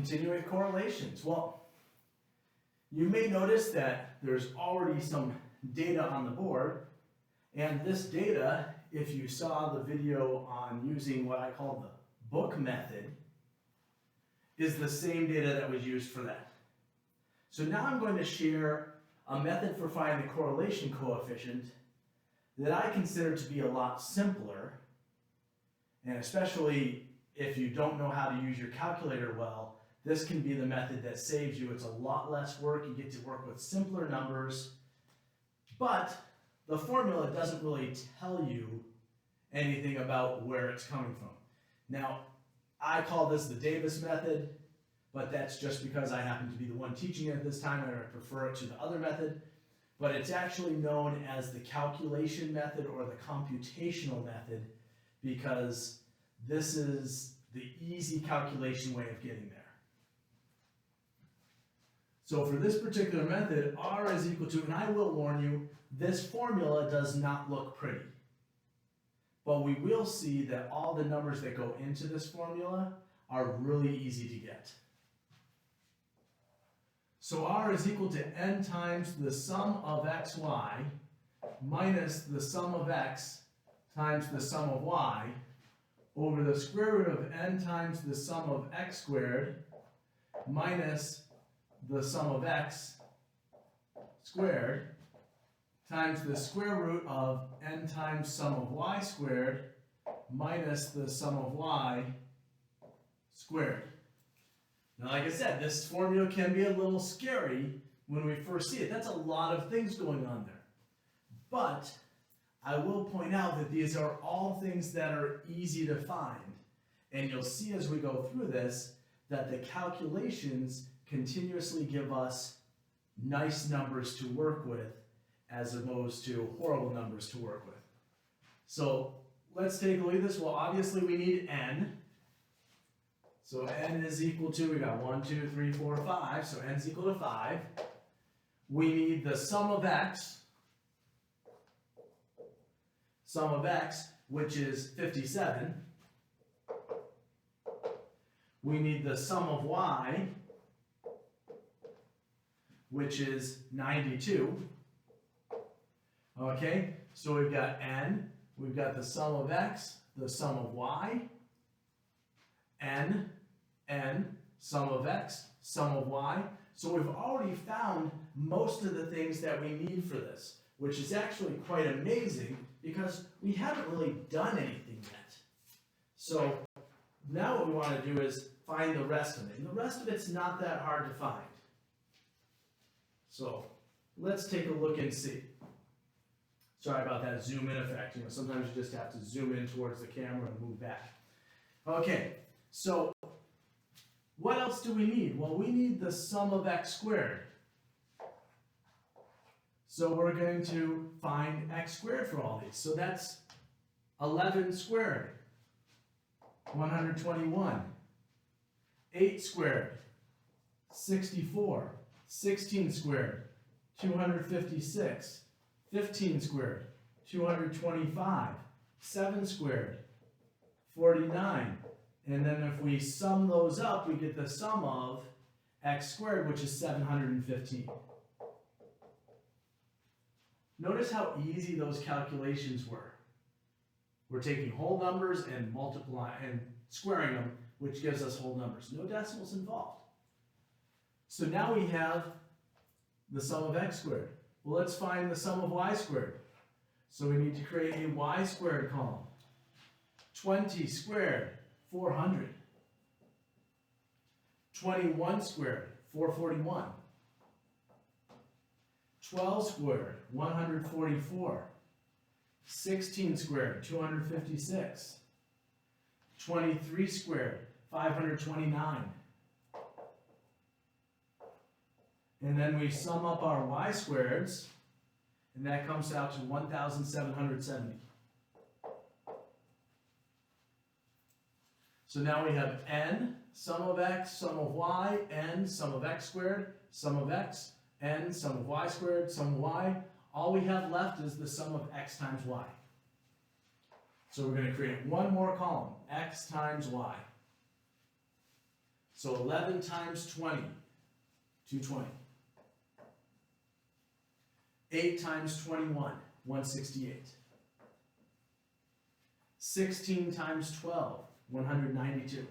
continuing with correlations. Well, you may notice that there's already some data on the board, and this data, if you saw the video on using what I call the book method, is the same data that was used for that. So now I'm going to share a method for finding the correlation coefficient that I consider to be a lot simpler, and especially if you don't know how to use your calculator well, this can be the method that saves you. It's a lot less work. You get to work with simpler numbers, but the formula doesn't really tell you anything about where it's coming from. Now, I call this the Davis method, but that's just because I happen to be the one teaching it at this time, and I prefer it to the other method. But it's actually known as the calculation method or the computational method because this is the easy calculation way of getting there. So for this particular method, R is equal to, and I will warn you, this formula does not look pretty. But we will see that all the numbers that go into this formula are really easy to get. So R is equal to n times the sum of xy minus the sum of x times the sum of y over the square root of n times the sum of x squared minus the sum of x squared times the square root of n times sum of y squared minus the sum of y squared. Now, like I said, this formula can be a little scary when we first see it. That's a lot of things going on there. But I will point out that these are all things that are easy to find. And you'll see as we go through this that the calculations continuously give us nice numbers to work with as opposed to horrible numbers to work with. So let's take a look at this. Well, obviously we need n. So n is equal to, we got 1, 2, 3, 4, 5, so n is equal to 5. We need the sum of x, which is 57. We need the sum of y, which is 92. Okay, so we've got n, we've got the sum of x, the sum of y, n, sum of x, sum of y. So we've already found most of the things that we need for this, which is actually quite amazing because we haven't really done anything yet. So now what we want to do is find the rest of it. And the rest of it's not that hard to find. So let's take a look and see. Sorry about that zoom in effect. Sometimes you just have to zoom in towards the camera and move back. Okay, so what else do we need? Well, we need the sum of x squared. So we're going to find x squared for all these. So that's 11 squared, 121. 8 squared, 64. 16 squared, 256. 15 squared, 225. 7 squared, 49. And then if we sum those up, we get the sum of x squared, which is 715. Notice how easy those calculations were. We're taking whole numbers and multiplying and squaring them, which gives us whole numbers. No decimals involved. So now we have the sum of x squared. Well, let's find the sum of y squared. So we need to create a y squared column. 20 squared, 400. 21 squared, 441. 12 squared, 144. 16 squared, 256. 23 squared, 529. And then we sum up our y squareds, and that comes out to 1,770. So now we have n, sum of x, sum of y, n, sum of x squared, sum of x, n, sum of y squared, sum of y. All we have left is the sum of x times y. So we're going to create one more column, x times y. So 11 times 20, 220. 8 times 21, 168. 16 times 12, 192.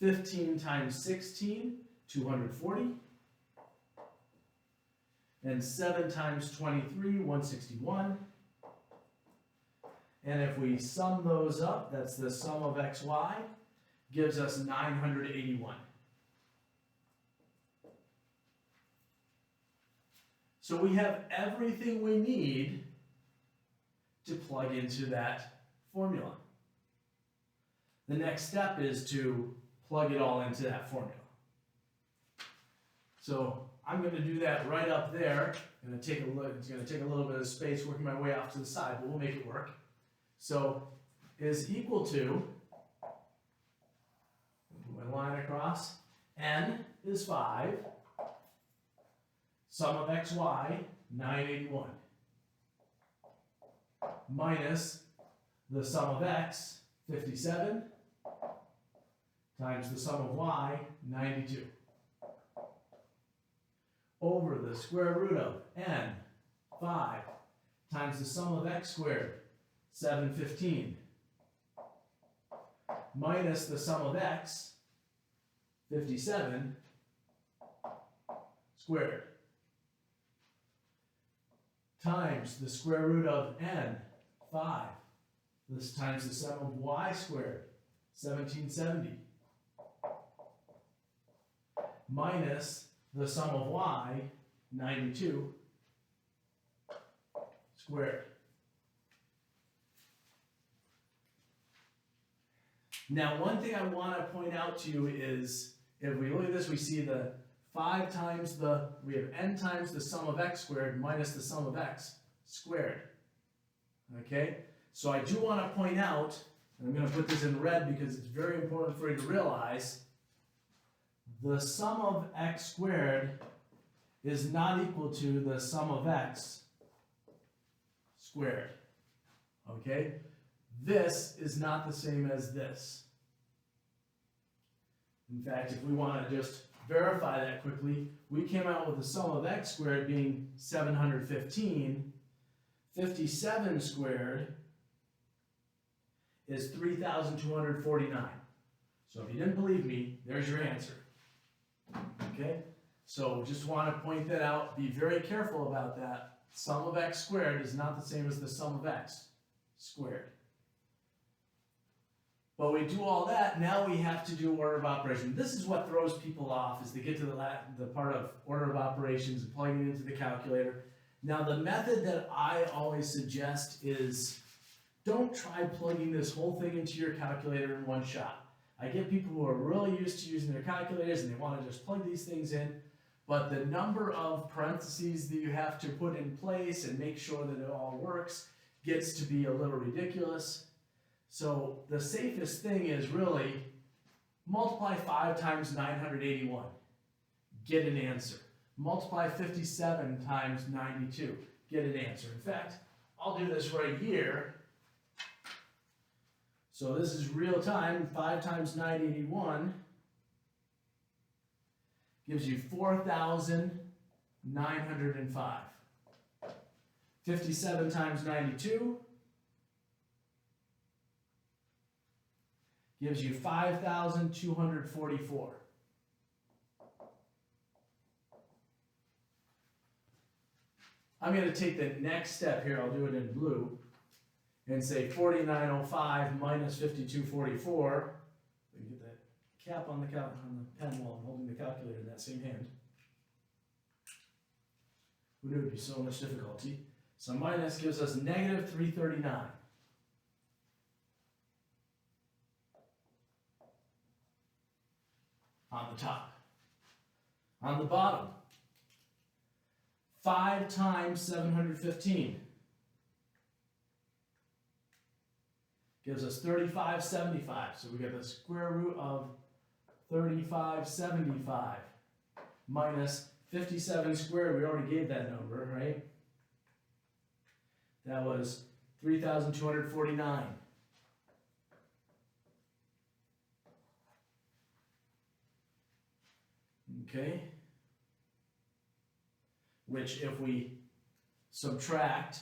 15 times 16, 240. And 7 times 23, 161. And if we sum those up, that's the sum of xy, gives us 981. So we have everything we need to plug into that formula. The next step is to plug it all into that formula. So I'm going to do that right up there. I'm going to take a look. It's going to take a little bit of space working my way off to the side, but we'll make it work. So is equal to, put my line across, n is 5, sum of xy, 981, minus the sum of x, 57, times the sum of y, 92, over the square root of n, 5, times the sum of x squared, 715, minus the sum of x, 57, squared, times the square root of n, 5, this times the sum of y squared, 1770, minus the sum of y, 92, squared. Now, one thing I want to point out to you is, if we look at this, we see the 5 times we have n times the sum of x squared minus the sum of x squared. Okay? So I do want to point out, and I'm going to put this in red because it's very important for you to realize, the sum of x squared is not equal to the sum of x squared. Okay? This is not the same as this. In fact, if we want to just verify that quickly, we came out with the sum of x squared being 715. 57 squared is 3,249. So if you didn't believe me, there's your answer. Okay? So just want to point that out. Be very careful about that. Sum of x squared is not the same as the sum of x squared. But we do all that, now we have to do order of operation. This is what throws people off, is they get to the part of order of operations and plugging it into the calculator. Now the method that I always suggest is, don't try plugging this whole thing into your calculator in one shot. I get people who are really used to using their calculators and they want to just plug these things in, but the number of parentheses that you have to put in place and make sure that it all works gets to be a little ridiculous. So the safest thing is really multiply 5 times 981, get an answer. Multiply 57 times 92, get an answer. In fact, I'll do this right here. So this is real time. 5 times 981 gives you 4,905. 57 times 92 gives you 5,244. I'm going to take the next step here, I'll do it in blue, and say 4905 minus 5244. We get that cap on the pen while I'm holding the calculator in that same hand. Who knew it would be so much difficulty? So minus gives us negative 339. On the top. On the bottom, 5 times 715 gives us 3575. So we get the square root of 3575 minus 57 squared. We already gave that number, right? That was 3,249. okay? Which if we subtract,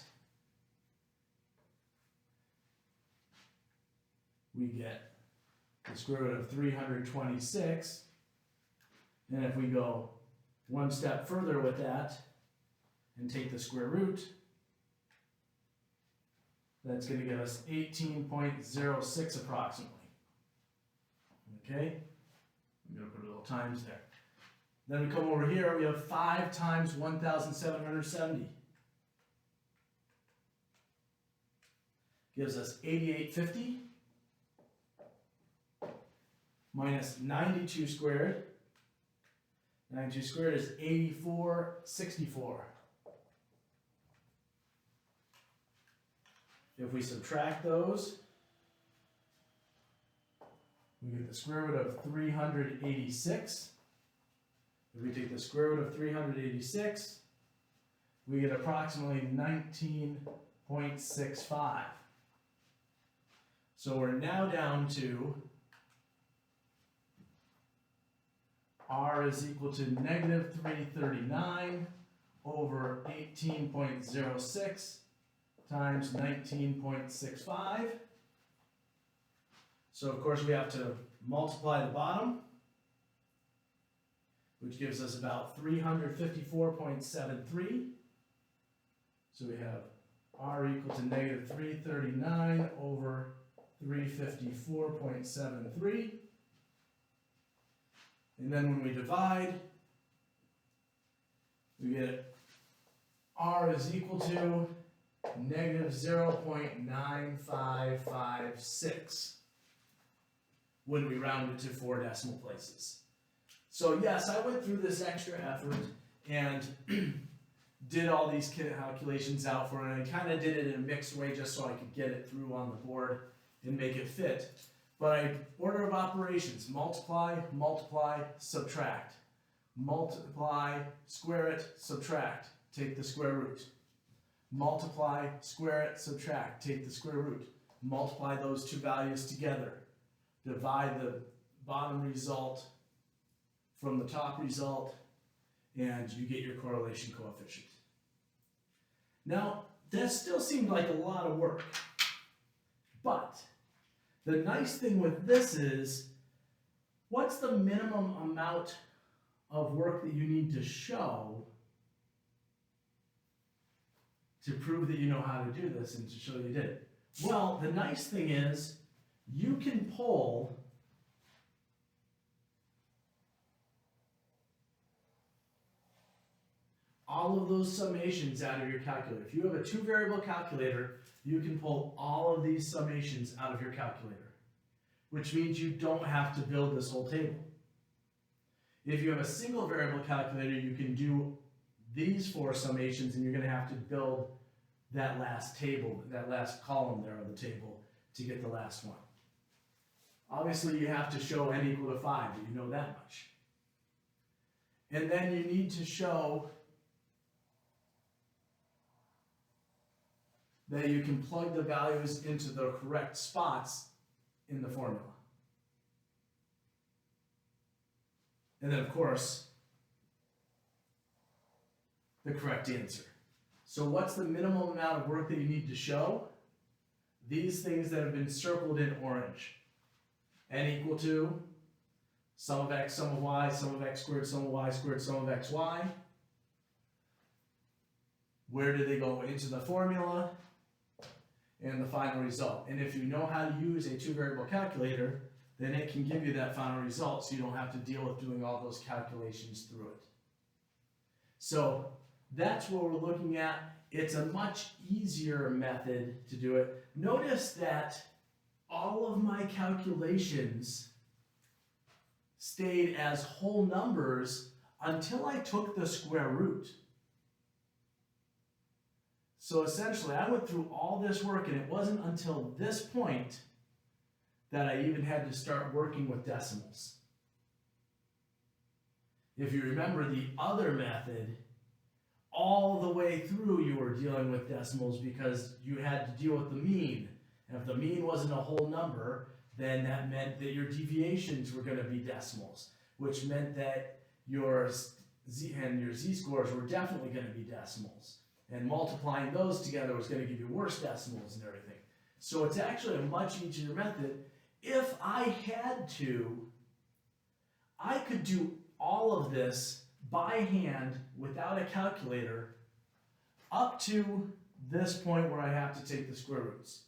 we get the square root of 326. And if we go one step further with that and take the square root, that's going to give us 18.06 approximately. Okay? I'm going to put a little times there. Then we come over here, we have 5 times 1,770. Gives us 8850 minus 92 squared. 92 squared is 8464. If we subtract those, we get the square root of 386. If we take the square root of 386, we get approximately 19.65. So we're now down to r is equal to negative 339 over 18.06 times 19.65. So of course we have to multiply the bottom, which gives us about 354.73. So we have r equal to negative 339 over 354.73. And then when we divide, we get r is equal to negative 0.9556 when we round it to 4 decimal places. So yes, I went through this extra effort and did all these calculations out for it, and I kind of did it in a mixed way just so I could get it through on the board and make it fit. But order of operations: multiply, multiply, subtract. Multiply, square it, subtract, take the square root. Multiply, square it, subtract, take the square root. Multiply those two values together. Divide the bottom result from the top result, and you get your correlation coefficient. Now, that still seemed like a lot of work, but the nice thing with this is, what's the minimum amount of work that you need to show to prove that you know how to do this and to show you did it? Well, the nice thing is, you can pull all of those summations out of your calculator. If you have a 2-variable calculator, you can pull all of these summations out of your calculator, which means you don't have to build this whole table. If you have a single variable calculator, you can do these 4 summations, and you're going to have to build that last table, that last column there of the table to get the last one. Obviously, you have to show n equal to 5, but you know that much. And then you need to show that you can plug the values into the correct spots in the formula. And then, of course, the correct answer. So what's the minimum amount of work that you need to show? These things that have been circled in orange. N equal to sum of x, sum of y, sum of x squared, sum of y squared, sum of xy. Where do they go into the formula? And the final result. And if you know how to use a 2-variable calculator, then it can give you that final result, so you don't have to deal with doing all those calculations through it. So that's what we're looking at. It's a much easier method to do it. Notice that all of my calculations stayed as whole numbers until I took the square root. So essentially, I went through all this work, and it wasn't until this point that I even had to start working with decimals. If you remember the other method, all the way through you were dealing with decimals because you had to deal with the mean. And if the mean wasn't a whole number, then that meant that your deviations were going to be decimals, which meant that your z and your z-scores were definitely going to be decimals. And multiplying those together was going to give you worse decimals and everything. So it's actually a much easier method. If I had to, I could do all of this by hand without a calculator up to this point where I have to take the square roots.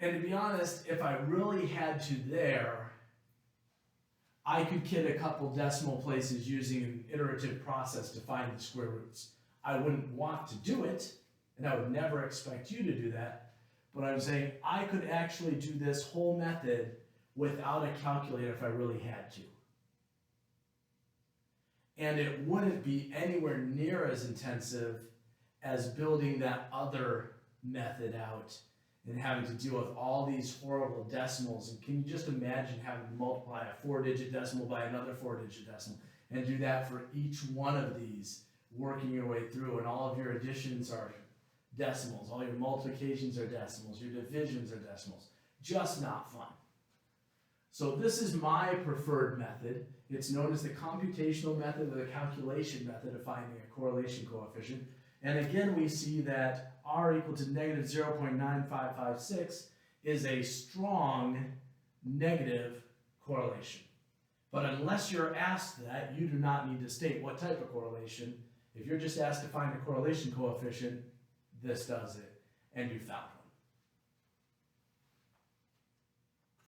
And to be honest, if I really had to there, I could get a couple decimal places using an iterative process to find the square roots. I wouldn't want to do it, and I would never expect you to do that, but I'm saying I could actually do this whole method without a calculator if I really had to. And it wouldn't be anywhere near as intensive as building that other method out and having to deal with all these horrible decimals. And can you just imagine having to multiply a 4-digit decimal by another 4-digit decimal and do that for each one of these, working your way through, and all of your additions are decimals, all your multiplications are decimals, your divisions are decimals. Just not fun. So this is my preferred method. It's known as the computational method or the calculation method of finding a correlation coefficient. And again, we see that r equal to negative 0.9556 is a strong negative correlation. But unless you're asked that, you do not need to state what type of correlation. If you're just asked to find a correlation coefficient, this does it, and you found one.